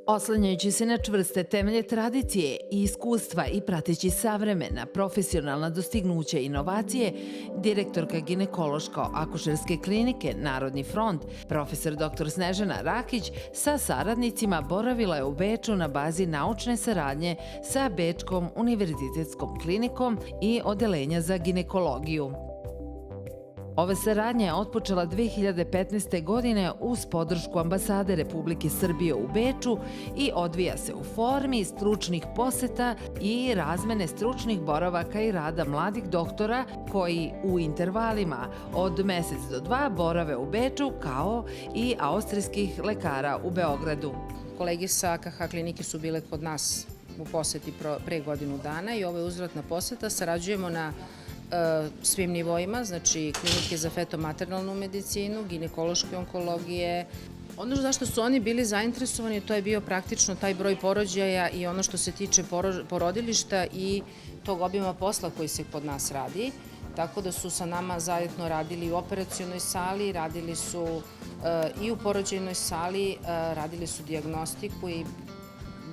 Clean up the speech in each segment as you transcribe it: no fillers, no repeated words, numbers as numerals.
Oslanjajući se na čvrste temelje tradicije i iskustva i prateći savremena profesionalna dostignuća i inovacije, direktorka ginekološko-akušerske klinike Narodni front, profesor dr. Snežana Rakić, sa saradnicima boravila je u Beču na bazi naučne saradnje sa Bečkom univerzitetskom klinikom i odelenja za ginekologiju. Ova saradnja je otpočela 2015. godine uz podršku Ambasade Republike Srbije u Beču i odvija se u formi stručnih poseta i razmene stručnih boravaka i rada mladih doktora koji u intervalima od mesec do dva borave u Beču, kao i austrijskih lekara u Beogradu. Kolege sa AKH klinike su bile kod nas u poseti pre godinu dana i ovo je uzvratna poseta. Sarađujemo na svim nivoima, znači klinike za feto-maternalnu medicinu, ginekološke onkologije. Ono zašto su oni bili zainteresovani, to je bio praktično taj broj porođaja i ono što se tiče porodilišta i tog obima posla koji se kod nas radi. Tako da su sa nama zajedno radili u operacionoj sali, radili su i u porođajnoj sali, radili su dijagnostiku i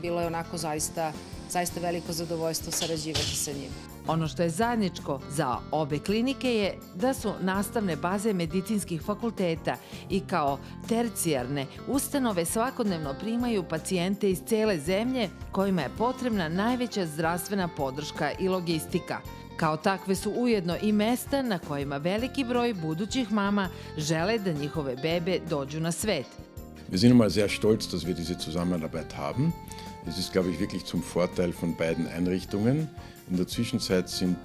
bilo je onako zaista veliko zadovoljstvo sarađivati sa njima. Ono što je zajedničko za obe klinike je da su nastavne baze medicinskih fakulteta i kao tercijarne ustanove svakodnevno primaju pacijente iz cele zemlje kojima je potrebna najveća zdravstvena podrška i logistika. Kao takve su ujedno i mesta na kojima veliki broj budućih mama žele da njihove bebe dođu na svet. Wir sind mal sehr stolz, dass wir diese Zusammenarbeit haben. Es ist, glaube ich, wirklich zum Vorteil von beiden Einrichtungen. In der Zwischenzeit sind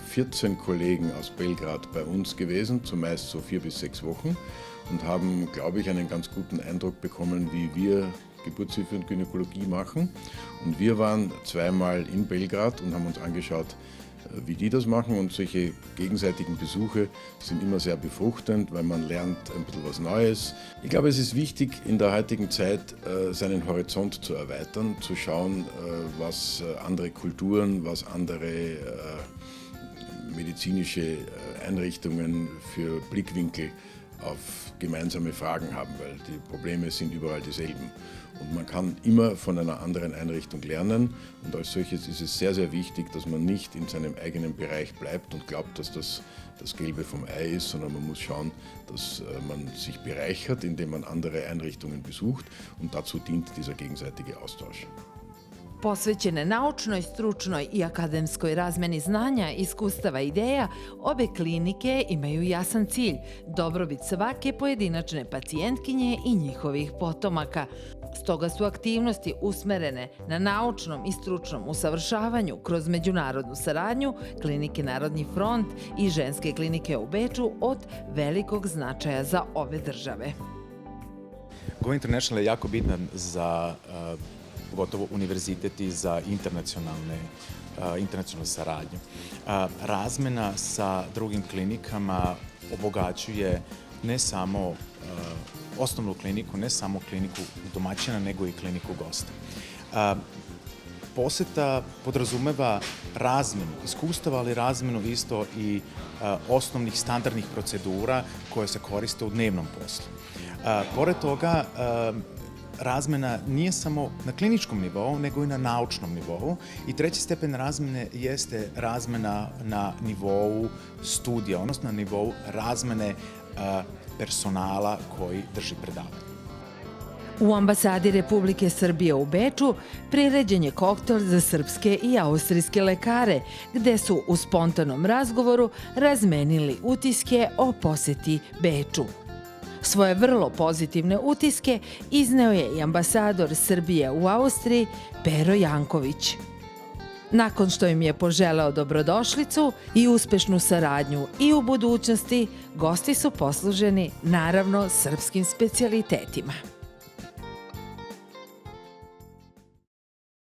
14 Kollegen aus Belgrad bei uns gewesen, zumeist so 4 bis 6 Wochen, und haben, glaube ich, einen ganz guten Eindruck bekommen, wie wir Geburtshilfe und Gynäkologie machen. Und wir waren zweimal in Belgrad und haben uns angeschaut, wie die das machen, und solche gegenseitigen Besuche sind immer sehr befruchtend, weil man lernt ein bisschen was Neues. Ich glaube, es ist wichtig, in der heutigen Zeit seinen Horizont zu erweitern, zu schauen, was andere Kulturen, was andere medizinische Einrichtungen für Blickwinkel auf gemeinsame Fragen haben, weil die Probleme sind überall dieselben. Und man kann immer von einer anderen Einrichtung lernen, und als solches ist es sehr, sehr wichtig, dass man nicht in seinem eigenen Bereich bleibt und glaubt, dass das das Gelbe vom Ei ist, sondern man muss schauen, dass man sich bereichert, indem man andere Einrichtungen besucht, und dazu dient dieser gegenseitige Austausch. Posvećene naučnoj, stručnoj i akademskoj razmeni znanja, iskustava i ideja, obe klinike imaju jasan cilj – dobrobit svake pojedinačne pacijentkinje i njihovih potomaka. Stoga su aktivnosti usmerene na naučnom i stručnom usavršavanju kroz međunarodnu saradnju klinike Narodni front i ženske klinike u Beču od velikog značaja za ove države. Go International je jako bitan za pogotovo univerzitet i za internacionalnu saradnju. Razmena sa drugim klinikama obogaćuje ne samo osnovnu kliniku, ne samo kliniku domaćina, nego i kliniku gosta. Poseta podrazumeva razmenu iskustava, ali razmenu isto i osnovnih standardnih procedura koje se koriste u dnevnom poslu. Pored toga, razmena nije samo na kliničkom nivou, nego i na naučnom nivou. I treći stepen razmene jeste razmena na nivou studija, odnosno na nivou razmene personala koji drži predavanje. U Ambasadi Republike Srbije u Beču priređen je koktel za srpske i austrijske lekare, gde su u spontanom razgovoru razmenili utiske o poseti Beču. Svoje vrlo pozitivne utiske izneo je i ambasador Srbije u Austriji Pero Janković. Nakon što im je poželeo dobrodošlicu i uspešnu saradnju i u budućnosti, gosti su posluženi naravno srpskim specijalitetima.